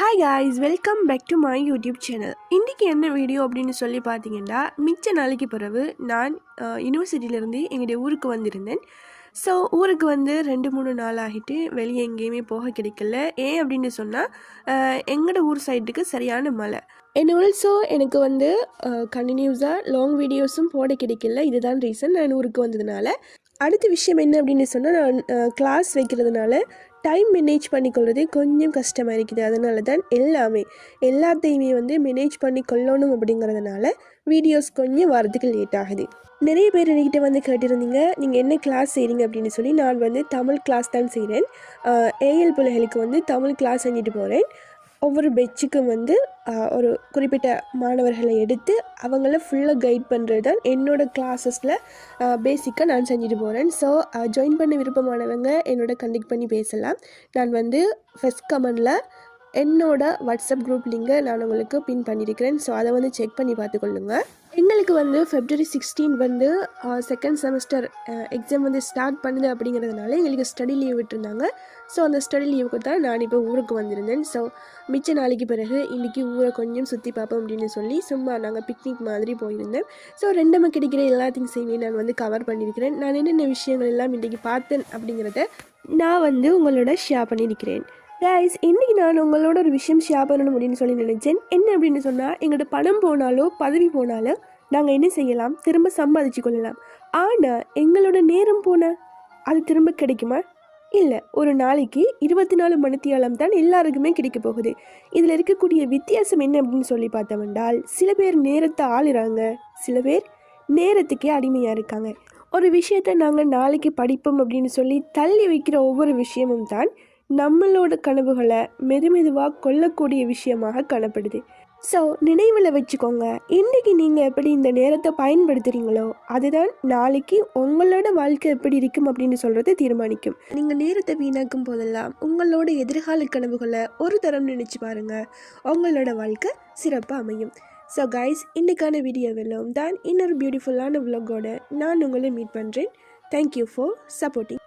Hi guys, welcome back to my YouTube channel. இன்றைக்கி என்ன video அப்படின்னு சொல்லி பார்த்தீங்கன்னா, மிச்ச நாளைக்கு பிறகு நான் யூனிவர்சிட்டியிலேருந்து எங்களுடைய ஊருக்கு வந்திருந்தேன். ஸோ ஊருக்கு வந்து 2-3 நாள் ஆகிட்டு வெளியே எங்கேயுமே போக கிடைக்கல. ஏன் அப்படின்னு சொன்னால் எங்களோட ஊர் சைட்டுக்கு சரியான மழை. அண்ட் ஆல்சோ எனக்கு வந்து கண்டினியூஸாக லாங் வீடியோஸும் போட கிடைக்கல. இதுதான் ரீசன் நான் ஊருக்கு வந்ததுனால. அடுத்த விஷயம் என்ன அப்படின்னு சொன்னால், நான் கிளாஸ் வைக்கிறதுனால டைம் மேனேஜ் பண்ணிக்கொள்வது கொஞ்சம் கஷ்டமாக இருக்குது. அதனால தான் எல்லாத்தையுமே வந்து மேனேஜ் பண்ணி கொள்ளணும் அப்படிங்கிறதுனால வீடியோஸ் கொஞ்சம் வரதுக்கு லேட் ஆகுது. நிறைய பேர் என்கிட்ட வந்து கேட்டிருந்தீங்க, நீங்கள் என்ன கிளாஸ் செய்கிறீங்க அப்படின்னு சொல்லி. நான் வந்து தமிழ் கிளாஸ் தான் செய்கிறேன். ஏஎல் பிள்ளைகளுக்கு வந்து தமிழ் கிளாஸ் செஞ்சுட்டு போகிறேன். ஒவ்வொரு பெட்சுக்கும் வந்து ஒரு குறிப்பிட்ட மாணவர்களை எடுத்து அவங்கள ஃபுல்லாக கைட் பண்ணுறது தான் என்னோடய கிளாஸஸில் பேசிக்காக நான் செஞ்சுட்டு போகிறேன். ஸோ ஜாயின் பண்ண விருப்பமானவங்க என்னோட கண்டெக்ட் பண்ணி பேசலாம். நான் வந்து ஃபர்ஸ்ட் கமெண்டில் என்னோடய வாட்ஸ்அப் குரூப் லிங்கை நான் உங்களுக்கு பின் பண்ணியிருக்கிறேன். ஸோ அதை வந்து செக் பண்ணி பார்த்துக்கொள்ளுங்க. எங்களுக்கு வந்து February 16 வந்து செகண்ட் செமஸ்டர் எக்ஸாம் வந்து ஸ்டார்ட் பண்ணுது அப்படிங்கிறதுனால எங்களுக்கு ஸ்டடி லீவ் விட்டுருந்தாங்க. ஸோ அந்த ஸ்டடி லீவுக்கு தான் நான் இப்போ ஊருக்கு வந்திருந்தேன். ஸோ மிச்ச நாளைக்கு பிறகு இன்றைக்கி ஊரை கொஞ்சம் சுற்றி பார்ப்போம் அப்படின்னு சொல்லி சும்மா நாங்கள் பிக்னிக் மாதிரி போயிருந்தேன். ஸோ ரெண்டுமே கிடைக்கிற எல்லாத்தையும் செய்வே நான் வந்து கவர் பண்ணியிருக்கிறேன். நான் என்னென்ன விஷயங்கள் எல்லாம் இன்றைக்கி பார்த்தேன் அப்படிங்கிறத நான் வந்து உங்களோட ஷேர் பண்ணியிருக்கிறேன். கைஸ், இன்றைக்கி நான் உங்களோட ஒரு விஷயம் ஷேர் பண்ணணும் அப்படின்னு சொல்லி நினச்சேன். என்ன அப்படின்னு சொன்னால், எங்கள்கிட்ட பணம் போனாலோ பதவி போனாலோ நாங்கள் என்ன செய்யலாம், திரும்ப சம்பாதிச்சு கொள்ளலாம். ஆனால் எங்களோட நேரம் போனால் அது திரும்ப கிடைக்குமா? இல்லை. ஒரு நாளைக்கு 24 மணித்தியாலம் தான் எல்லாருக்குமே கிடைக்க போகுது. இதில் இருக்கக்கூடிய வித்தியாசம் என்ன அப்படின்னு சொல்லி பார்த்தவென்றால், சில பேர் நேரத்தை ஆளுறாங்க, சில பேர் நேரத்துக்கே அடிமையாக இருக்காங்க. ஒரு விஷயத்தை நாங்கள் நாளைக்கு படிப்போம் அப்படின்னு சொல்லி தள்ளி வைக்கிற ஒவ்வொரு விஷயமும் தான் நம்மளோட கனவுகளை மெதுவாக கொள்ளக்கூடிய விஷயமாக காணப்படுது. ஸோ நினைவில் வச்சுக்கோங்க, இன்றைக்கி நீங்கள் எப்படி இந்த நேரத்தை பயன்படுத்துகிறீங்களோ அதுதான் நாளைக்கு உங்களோட வாழ்க்கை எப்படி இருக்கும் அப்படின்னு சொல்கிறத தீர்மானிக்கும். நீங்கள் நேரத்தை வீணாக்கும் போதெல்லாம் உங்களோட எதிர்கால கனவுகளை ஒரு தரம் நினச்சி பாருங்கள். உங்களோட வாழ்க்கை சிறப்பாக அமையும். ஸோ கைஸ், இன்றைக்கான வீடியோவெல்லாம் தான் இன்னொரு பியூட்டிஃபுல்லான விலாகோட நான் உங்களை மீட் பண்ணுறேன். Thank you for supporting.